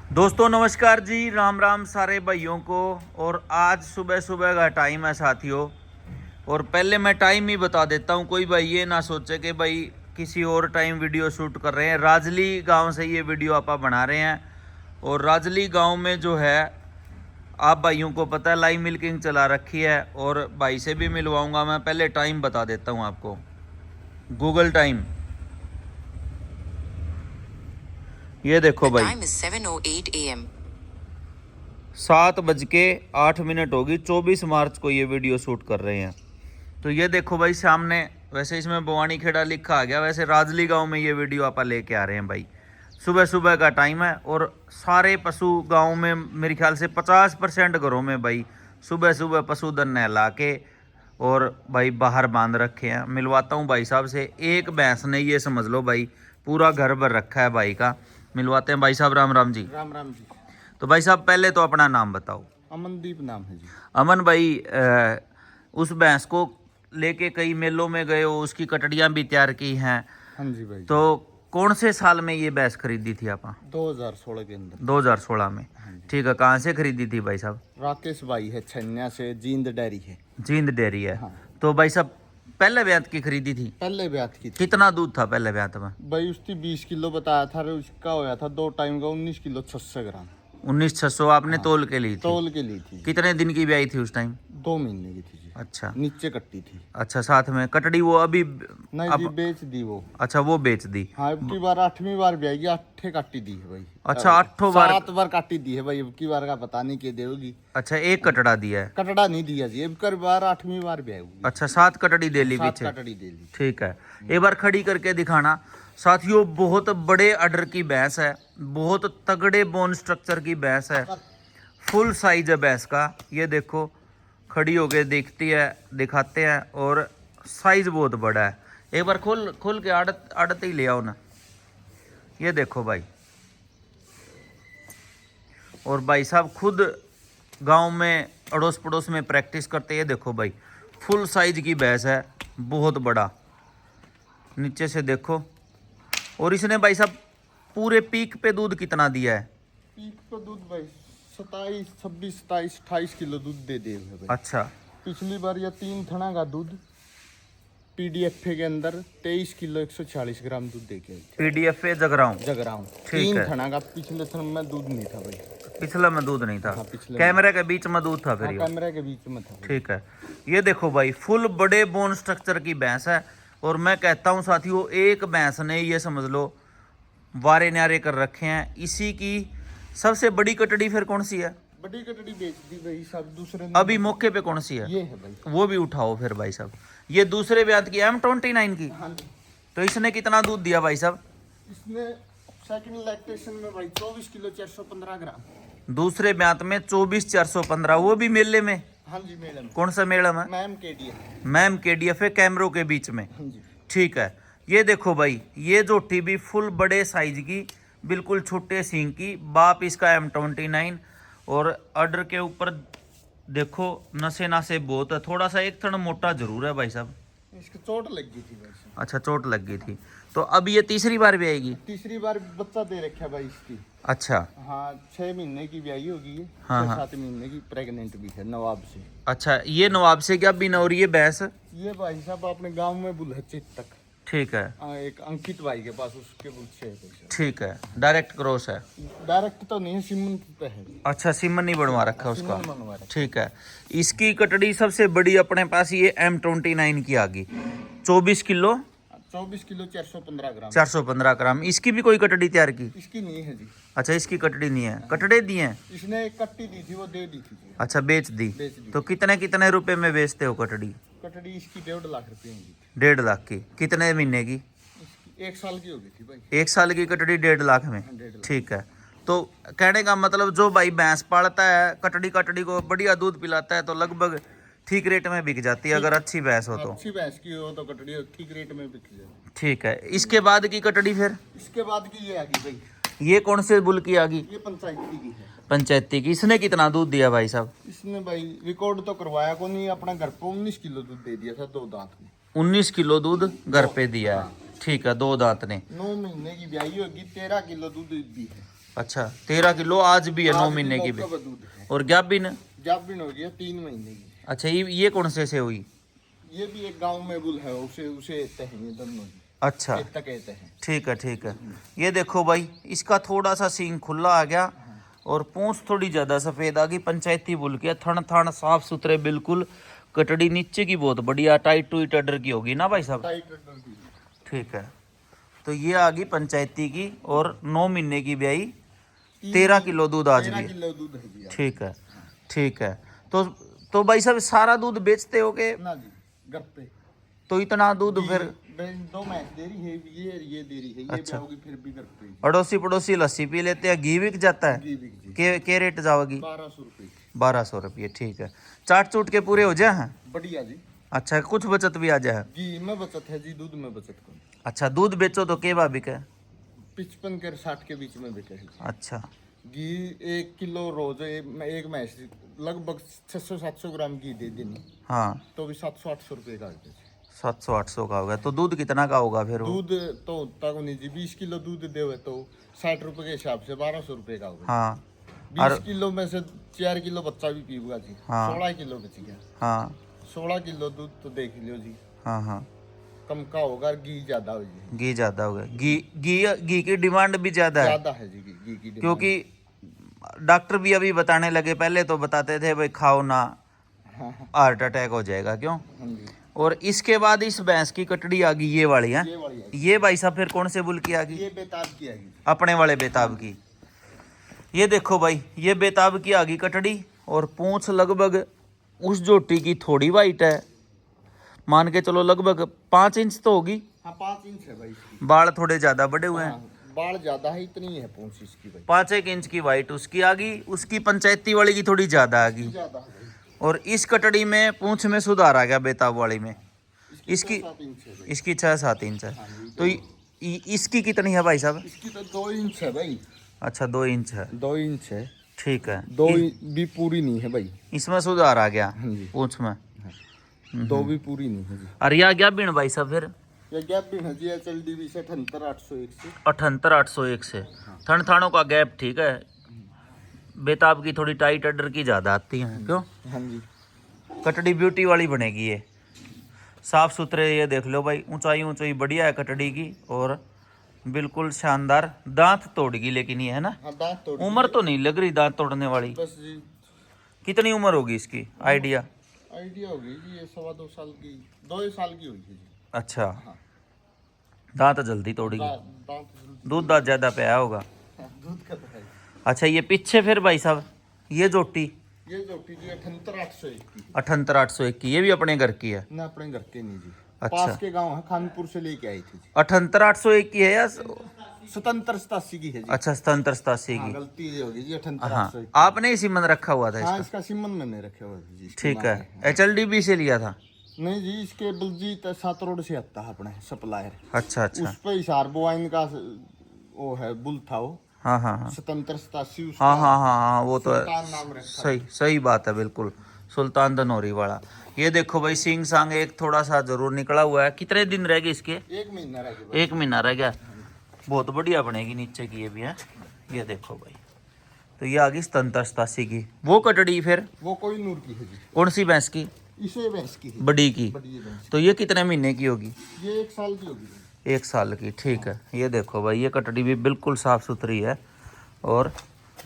दोस्तों नमस्कार जी, राम राम सारे भाइयों को। और आज सुबह सुबह का टाइम है साथियों। और पहले मैं टाइम ही बता देता हूँ, कोई भाई ये ना सोचे कि भाई किसी और टाइम वीडियो शूट कर रहे हैं। राजली गांव से ये वीडियो आप बना रहे हैं। और राजली गांव में जो है, आप भाइयों को पता है, लाइव मिल्किंग चला रखी है। और भाई से भी मिलवाऊंगा। मैं पहले टाइम बता देता हूँ आपको, गूगल टाइम। ये देखो भाई, 7:08 होगी। 24 मार्च को ये वीडियो शूट कर रहे हैं। तो ये देखो भाई सामने, वैसे इसमें बवानी खेड़ा लिखा आ गया, वैसे राजली गांव में ये वीडियो आप लेके आ रहे हैं भाई। सुबह सुबह का टाइम है और सारे पशु गांव में मेरे ख्याल से 50% घरों में भाई सुबह सुबह पशुधन नहला के और भाई बाहर बांध रखे हैं। मिलवाता हूँ भाई साहब से। एक भैंस ने, ये समझ लो भाई, पूरा घर भर रखा है भाई का। मिलवाते हैं भाई साहब। राम राम जी। राम राम जी। तो भाई साहब पहले तो अपना नाम बताओ। अमनदीप नाम है जी। अमन भाई, उस भैंस को लेके कई मेलों में गए हो, उसकी कटड़ियाँ भी तैयार की हैं। हाँ जी भाई। तो कौन से साल में ये भैंस खरीदी थी आप? 2016 के अंदर। 2016 में। हाँ जी। ठीक है, कहाँ से खरीदी थी भाई साहब? राकेश भाई है, छन्या से, जींद डेयरी है। जींद डेयरी है। हाँ। तो भाई साहब पहले ब्यात की खरीदी थी? पहले ब्यात की थी। कितना दूध था पहले ब्यात में? भाई उसकी 20 किलो बताया था, उसका होया था 2 टाइम का 19 किलो 600 ग्राम। 19,600 आपने तोल के ली थी? तोल के ली थी। कितने दिन की ब्याई थी उस टाइम? 2 महीने की थी जी। अच्छा। नीचे कट्टी थी। अच्छा, साथ में कटड़ी वो अभी नहीं जी, बेच दी वो। अच्छा, वो बेच दी। हाँ, अब की बार 8वीं बार ब्याई, 8 काटी दी है भाई। अच्छा, 8 बार? 7 बार काटी दी है भाई। अब की बार का पता नहीं के देगी। अच्छा, एक कटड़ा दिया है? कटड़ा नहीं दिया जी, अब कर बार 8वीं बार ब्याई होगी। अच्छा, 7 कटड़ी दे ली 7 पीछे? कटड़ी दे ली। ठीक है, एक बार खड़ी करके दिखाना साथियों। बहुत बड़े ऑर्डर की भैंस है, बहुत तगड़े बोन स्ट्रक्चर की भैंस है, फुल साइज है भैंस का। ये देखो, खड़ी होके देखती है, दिखाते हैं। और साइज बहुत बड़ा है। एक बार खोल खोल के आड़त ही ले आओ ना। ये देखो भाई। और भाई साहब खुद गांव में अड़ोस पड़ोस में प्रैक्टिस करते हैं। देखो भाई, फुल साइज की भैंस है, बहुत बड़ा। नीचे से देखो। और इसने भाई साहब पूरे पीक पे दूध कितना दिया है? पीक पे दूध भाई 27, 26, 27, 28 किलो दूध दे दे भाई। अच्छा। पिछली बार या 3 थना का दूध पीडीएफ के अंदर 23 किलो 140 ग्राम दूध दे के आई थी। पीडीएफ जगराऊं? जगराऊं। ठीक 3 है। थना का पिछले थन में दूध नहीं था भाई। पिछला में दूध नहीं था? हाँ, पिछले कैमरे के बीच में दूध था फिर? हाँ, ये कैमरे के बीच में था भाई। ठीक है। ये देखो भाई, फुल बड़े बोन स्ट्रक्चर की भैंस है। और मैं कहता हूँ साथियों, एक भैंस ने, ये समझ लो, वारे न्यारे कर रखे हैं। इसी की सबसे बड़ी कटड़ी फिर कौन सी है? बड़ी कटड़ी बेच दी भाई सब। दूसरे अभी मौके पे कौन सी है? ये है भाई। वो भी उठाओ फिर भाई साहब। ये दूसरे ब्यात की M29 की। हाँ जी। तो इसने कितना दूध दिया भाई साहब? इसने सेकंड लैक्टेशन में भाई 24 किलो 415 ग्राम। दूसरे ब्यात में 24,415, वो भी मेले में? हाँ जी मैडम। कौन सा मेला में? Ma'am KDF. मैम KDF है, कैमरों के बीच में। हाँ जी। ठीक है। ये देखो भाई, ये जोटी भी फुल बड़े साइज की, बिल्कुल छोटे सींग की। बाप इसका M29। और ऑर्डर के ऊपर देखो, नशे नासे बहुत है। थोड़ा सा एक थन मोटा जरूर है भाई साहब। इसको चोट लग गई थी भाई साहब। अच्छा, चोट लग गई थी। तो अब ये तीसरी बार भी आएगी? तीसरी बार बच्चा दे रखा भाई इसकी। अच्छा। हाँ, 6 महीने की ब्याई होगी ये। हाँ, 6-7 महीने की प्रेग्नेंट भी है नवाब से। अच्छा, ये नवाब से क्या भी नौरी है भैंस? ये भाई साहब अपने गांव में बुल है चेतक। ठीक है। एक अंकित भाई के पास, उसके बुल से है भाई साहब। ठीक है, डायरेक्ट क्रॉस है? डायरेक्ट तो नहीं है, सीमंत पे है। अच्छा, सीमन नहीं बनवा रखा उसका? सीमन बनवा रखा। ठीक है। इसकी कटड़ी सबसे बड़ी अपने पास ये M29 की आ गई, 24 किलो 24 किलो 415 ग्राम। 415 ग्राम। इसकी भी कोई कटड़ी तैयार की? इसकी नहीं है जी। अच्छा, इसकी कटड़ी नहीं है? कटड़े दिए हैं? इसने एक कट्टी दी थी, वो दे दी थी जी। अच्छा, बेच दी। बेच दी। तो कितने कितने रुपए में बेचते हो कटड़ी? कटड़ी इसकी 1.5 लाख रुपए की थी। 1.5 लाख की? कितने महीने की? इसकी 1 साल की हो गई थी भाई। 1 साल की कटड़ी 1.5 लाख में? 1.5 लाख। ठीक है। तो कहने का मतलब, जो भाई भैंस पालता है, कटड़ी को बढ़िया दूध पिलाता है, तो लगभग ठीक रेट में बिक जाती है अगर अच्छी भैंस हो तो। अच्छी भैंस की हो तो कटड़ी ठीक रेट में बिक जाए। ठीक है। इसके बाद की कटड़ी फिर? इसके बाद की ये आ गई भाई। ये कौन से बुल की आ गई? ये पंचायती की है। पंचायती की। इसने कितना दूध दिया भाई साहब? इसने भाई रिकॉर्ड तो करवाया को नहीं, अपना घर पे 19 किलो दूध दे दिया था 2 दांत में। 19 किलो दूध घर पे दिया है? ठीक है, 2 दांत ने। 9 महीने की ब्याई होगी, 13 किलो दूध दी है। अच्छा 13 किलो आज भी है, 9 आज भी महीने की भी। मौका पर दूध है। और गैबिन? जाबिन हो गया 3 महीने की। अच्छा ये कौन से हुई? ये भी एक गांव में बुल है, उसे उसे कहते हैं ये दोनों ही। अच्छा कहता कहते हैं। ठीक है ठीक है। ये देखो भाई, इसका थोड़ा सा सींग खुला आ गया और पूंछ थोड़ी ज्यादा सफेद आ गई, पंचायती बुल के। थन थन साफ सुथरे बिल्कुल। कटड़ी नीचे की बहुत बढ़िया टाइट टू अडर की होगी ना भाई साहब? टाइट कर दी। ठीक है। तो ये आ गई पंचायती की और 9 महीने की ब्याई, 13 किलो दूध आज भी 13 है। किलो दूध है जी आज। ठीक है ठीक है। तो भाई साहब सारा दूध बेचते हो के? ना जी, घर पे। तो इतना दूध फिर? दो मैच दे रही है, ये दे रही है, ये अच्छा। होगी फिर भी घर पे ही। अड़ोसी पड़ोसी लस्सी पी लेते हैं, घी बिक जाता है? जी बिक जी। के रेट जाओगी? 1200 रुपये। 1200 रुपये। ठीक है। चाट चूट के पूरे हो जाए हैं? बढ़िया जी। अच्छा कुछ बचत भी आ जाए? घी में बचत है जी, दूध में बचत कम। अच्छा दूध बेचो तो के बिके? 55 के 60 के बीच में बिके है जी। अच्छा घी 1 किलो रोज एक मैच लगभग 600-700 ग्राम घी दे देनी, हाँ तो भी 700-800 रुपये का आएगा जी। 700-800 का होगा। तो दूध कितना का होगा फिर वो? दूध तो उतना को नहीं जी, 20 किलो दूध दे तो 60 रुपये के हिसाब से 1200 रुपये का होगा। हाँ 20 किलो में से 4 किलो बच्चा भी पीऊगा जी। हाँ। 16 किलो बच गया। हाँ 16 किलो दूध तो देख लियो जी, हाँ हाँ। कम का होगा, घी ज्यादा हो जाएगी। घी ज़्यादा होगा। घी की डिमांड भी ज़्यादा है, ज्यादा है जी घी की डिमांड। क्योंकि डॉक्टर भी अभी बताने लगे, पहले तो बताते थे भाई खाओ ना हाँ हाँ हार्ट अटैक हो जाएगा, क्यों? हाँ जी। और इसके बाद इस भैंस की कटड़ी आ गई ये वाली है। ये वाली है। ये भाई साहब फिर कौन से बुल की आ गई? ये बेताब की आएगी। अपने वाले बेताब की। ये देखो भाई, ये बेताब की आ गई कटड़ी और पूंछ लगभग उस जोटी की थोड़ी वाइट है, मान के चलो लगभग 5 इंच तो होगी। हाँ 5 इंच है भाई इसकी। बाल थोड़े ज्यादा बड़े हुए हैं। हाँ, बाल ज्यादा है, इतनी है पूंछ इसकी भाई। 5-1 इंच की वाइट उसकी आ गई, उसकी पंचायती वाली की थोड़ी ज्यादा आ गई। ज्यादा है भाई। और इस कटड़ी में पूंछ में सुधार आ गया बेताब वाली में। इसकी 7 इंच है भाई। इसकी 6-7 इंच है। हाँ जी, तो इसकी कितनी है भाई साहब? इसकी तो 2 इंच है भाई। अच्छा 2 इंच है। 2 इंच है। ठीक है। 2 भी पूरी नहीं है भाई। इसमें सुधार आ गया हाँ जी। पूंछ में। 2 भी पूरी नहीं है जी। और यह क्या बीण भाई साहब फिर? ये गैप भी है जी, HLDB से 78801 से। 78801 से। थन थानों का गैप ठीक है। बेताब की थोड़ी टाइट अडर की ज्यादा आती है, क्यों? हाँ जी। कटड़ी ब्यूटी वाली बनेगी ये, साफ सुथरे। ये देख लो भाई, ऊंचाई ऊंचाई बढ़िया है कटड़ी की और बिल्कुल शानदार। दांत तोड़गी लेकिन ये है ना? हाँ दांत तोड़। उम्र तो नहीं लग रही दांत तोड़ने वाली। बस जी। कितनी उम्र होगी इसकी आइडिया? आइडिया हो गई जी, ये 2.25 साल की, 2 साल की हुई है जी। अच्छा हाँ। दांत जल्दी तोड़ेगी। दांत दूध दांत ज्यादा पाया होगा। दूध का तो है। अच्छा ये पीछे फिर भाई साहब ये जोटी ये जोटी जी 78801 की। 78801 की, ये भी अपने घर की है? ना अपने घर के नहीं जी। अच्छा। पास के गांव है, खानपुर से लेके आई थी जी। 78801 की है या? 7787 की है जी। अच्छा 7787 हाँ की। गलती ये होगी जी, हाँ 78801। आपने इसी मन रखा हुआ था हाँ इसका? इसका सिमन मैंने रखे हुए थे जी। इसके ठीक नाम है। HLDB से लिया था? नहीं जी, इसके बलजीत 7 रोड से आता है अपने सप्लायर। अच्छा अच्छा। उस पे हिसार बोवाइन का वो है, बुल था वो। हाँ हाँ हाँ 7787 हाँ हाँ हाँ हाँ वो तो है। सुल्तान नाम रखा। सही सही बात है बिल्कुल, सुल्तान दनौरी वाला। ये देखो भाई सींग सांग एक थोड़ा सा जरूर निकला हुआ है। कितने दिन रह गए इसके? 1 महीना रह गया। 1 महीना रह गया। बहुत बढ़िया बनेगी नीचे की ये भी है। ये देखो भाई, तो ये आ गई 7787 की। वो कटड़ी फिर वो कोई नूर की है जी। कौन सी भैंस की? इसे भैंस की है। बड़ी की। बड़ी है भैंस। तो ये कितने महीने की होगी? ये 1 साल की होगी। 1 साल की। ठीक है। ये देखो भाई, ये कटड़ी भी बिल्कुल साफ सुथरी है और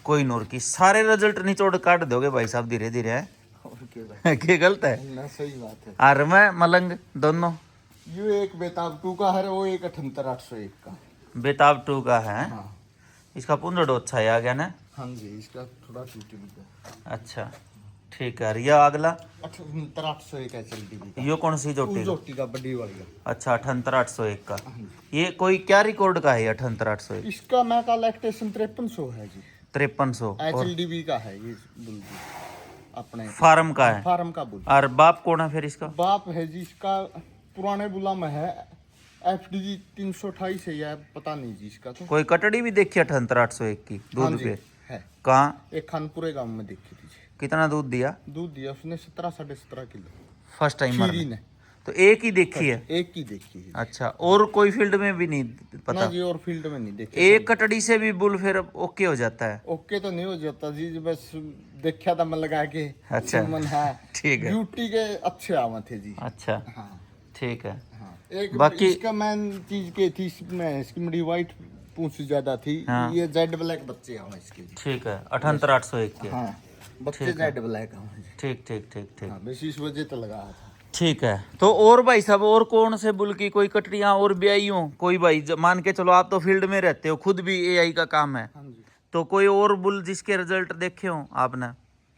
कोई नूर की। सारे रिजल्ट निचोड़ काट दोगे भाई साहब धीरे धीरे है? और के भाई क्या गलत है? ना, सही बात है। और मैं मलंग दोनों? ये एक बेताब 2 का है, वो एक 78801 का। बेताब 2 का है। हाँ इसका पुंजड़ो अच्छा है आ गया ना? हाँ जी, इसका थोड़ा टूटी भी। अच्छा ठीक है। ये अगला 78801 HLDB का। यो कौन सी जोटी उस का? जोटी का बड़ी वाली का। अच्छा 78801 का। हाँ जी। ये कोई क्या रिकॉर्ड का है 78801? इसका मैं का लैक्टेशन 5300 है जी। 5300 और HLDB का है ये बुल जी, अपने फार्म का है। फार्म का बुल। और बाप कौन है फिर इसका? बाप है जी इसका पुराने बुला में है, FDG 328 है या पता नहीं जी इसका तो। कोई कटड़ी भी देखी 78801 की हाँ दूध जी, पे? है। कहाँ? एक खानपुरे गांव में देखी थी जी। कितना दूध दिया? दूध दिया उसने 17 साढ़े 17 किलो। फर्स्ट टाइमर खीरी ने? ने। तो एक ही देखी है? एक ही देखी है। अच्छा, और कोई फील्ड में भी नहीं पता? ना जी, और फील्ड में नहीं देखी। एक कटड़ी से भी बुल फिर ओके हो जाता है? ओके तो नहीं हो जाता जी, बस देखा था मैं लगा के। अच्छा। मन है ठीक है। ब्यूटी के अच्छे आवा थे जी। अच्छा, हाँ ठीक है। हाँ। एक बाकी- इसका मेन चीज के थी, इसमें इसकी मेरी वाइट पूंछ ज्यादा थी। हाँ। ये जेड ब्लैक बच्चे आवा इसके जी। ठीक है, 78801 के। हाँ, बच्चे ठीक है। जेड ब्लैक आवा जी। ठीक ठीक ठीक ठीक। हाँ, बस इस वजह तो लगा था। ठीक है। तो और भाई साहब, और कौन से बुल की कोई कटड़ियाँ और भी आई हो? कोई भाई मान के चलो, आप तो फील्ड में रहते हो, खुद भी एआई का काम है, हाँ जी, तो कोई और बुल जिसके रिजल्ट देखे हो आपने?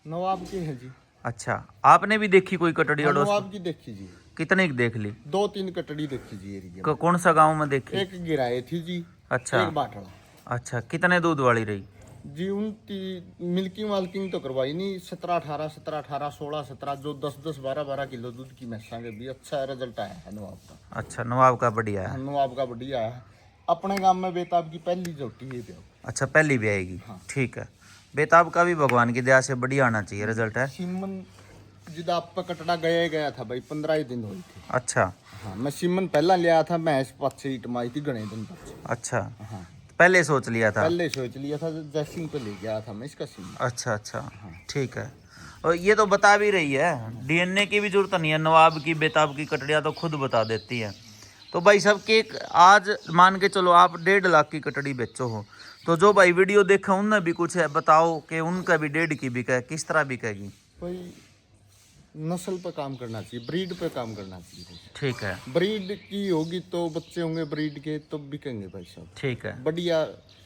नवाब की है जी। अच्छा, आपने भी देखी कोई कटड़ी हाँ, अड़ोस? नवाब की देखी जी। कितने की देख ली? 2-3 कटड़ी देखी जी एरिया में। कौन सा गांव में देखी? एक गिराए थी जी। अच्छा। एक बाटड़ा अच्छा, कितने दूध वाली रही? जी। उनकी मिल्किंग वाल्किंग तो करवाई नहीं। 17-18, 17-18, 16-17, जो 10-10, 12-12 किलो दूध की भैंसा के भी अच्छा रिजल्ट आया है नवाब का। अच्छा, नवाब का बढ़िया है। नवाब का बढ़िया है। अपने गांव में बेताब की पहली जोटी है प्यो। अच्छा, पहली भी आएगी। हाँ। ठीक है। बेताब का भी भगवान की दया से बढ़िया आना चाहिए रिजल्ट है। सिमन जिदा आप कटड़ा गया था भाई, 15 ही दिन हुई थी। अच्छा। हाँ, मैं सिमन पहला लिया था, भैंस पाछे ही टमाई थी गणे दिन पाछे। अच्छा, हाँ, पहले सोच लिया था? पहले सोच लिया था, जैसिंग पे ले गया था मैं इसका सिमन। अच्छा अच्छा, ठीक है। और ये तो बता भी रही है, डीएनए की भी जरूरत नहीं है, नवाब की बेताब की कटड़ियाँ तो खुद बता देती है। तो भाई साहब, केक आज मान के चलो आप 1.5 लाख की कटड़ी बेचो हो, तो जो भाई वीडियो देखा उनने भी कुछ है बताओ कि उनका भी 1.5 की बिके, किस तरह बिकेगी? भाई नस्ल पे काम करना चाहिए, ब्रीड पे काम करना चाहिए। ठीक है। ब्रीड की होगी तो बच्चे होंगे ब्रीड के, तो बिकेंगे भाई साहब। ठीक है। बढ़िया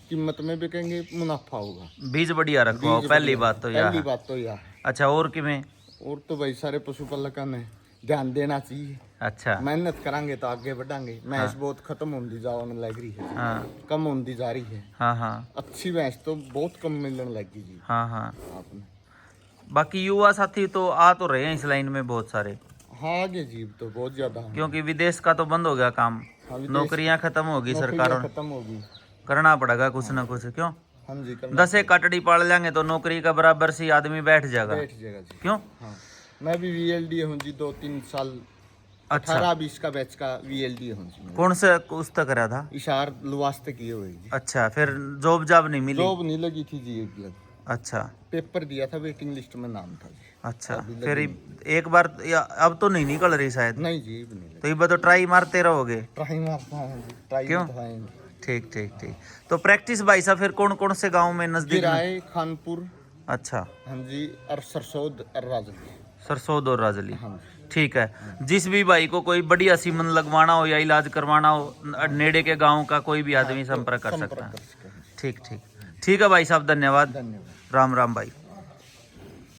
कीमत में बिकेंगे, मुनाफा होगा। बीज बढ़िया रखवाओ, बीज पहली बढ़िया। बात तो यह पहली है। बात तो यह है। अच्छा, और किमें? और तो भाई सारे पशुपालकों ने ध्यान देना चाहिए। अच्छा। मेहनत करांगे तो आगे बढ़ांगे। भैंस बहुत खत्म होती जाने लग रही है। हाँ कम होती जा रही है। हाँ हाँ अच्छी भैंस तो बहुत कम मिलने लगी जी। हाँ हाँ। आपने बाकी युवा साथी तो आ तो रहे हैं इस लाइन में बहुत सारे, हाँ, आगे जीव तो बहुत ज्यादा है। क्योंकि विदेश का तो बंद हो गया काम, हाँ, विदेश- नौकरियां खत्म होगी, नौकरियां सरकारों ने खत्म होगी। करना पड़ेगा कुछ ना कुछ। क्यों? हाँ जी, करना 10 एक कटड़ी पाल लेंगे तो नौकरी का बराबर से आदमी बैठ जाएगा। बैठ जाएगा जी। क्यों? हाँ, मैं भी वीएलडी हूँ जी, 2-3 साल। अच्छा। 18-20 का बैच का वीएलडी हूँ जी मैं। कौन से उस तक करा था? इशार लुवास्ते किए हुए जी। अच्छा, फिर जॉब जॉब नहीं मिली? जॉब नहीं लगी थी जी, एक लग अच्छा पेपर दिया था, वेटिंग लिस्ट में नाम था जी। अच्छा। अभी लगी फिर एक बार अब तो नहीं निकल रही शायद? नहीं जी, अब नहीं लगी। तो ये तो ट्राई मारते रहोगे? ट्राई मारता है जी, ट्राई क्यों? तो आएंगे। ठीक ठीक ठीक। तो प्रैक्टिस भाई साहब फिर कौन कौन से गांव में नजदीक में? गिराए, खानपुर, अच्छा, हाँ जी, और सरसोद और राजली। सरसोद और राजली। हाँ जी। ठीक है। जिस भी भाई को कोई बढ़िया सीमन लगवाना हो या इलाज करवाना हो, नेड़े के गांव का कोई भी आदमी संपर्क कर सकता है। संपर्क कर सकते हैं। ठीक ठीक ठीक है भाई साहब, धन्यवाद। धन्यवाद। राम राम भाई।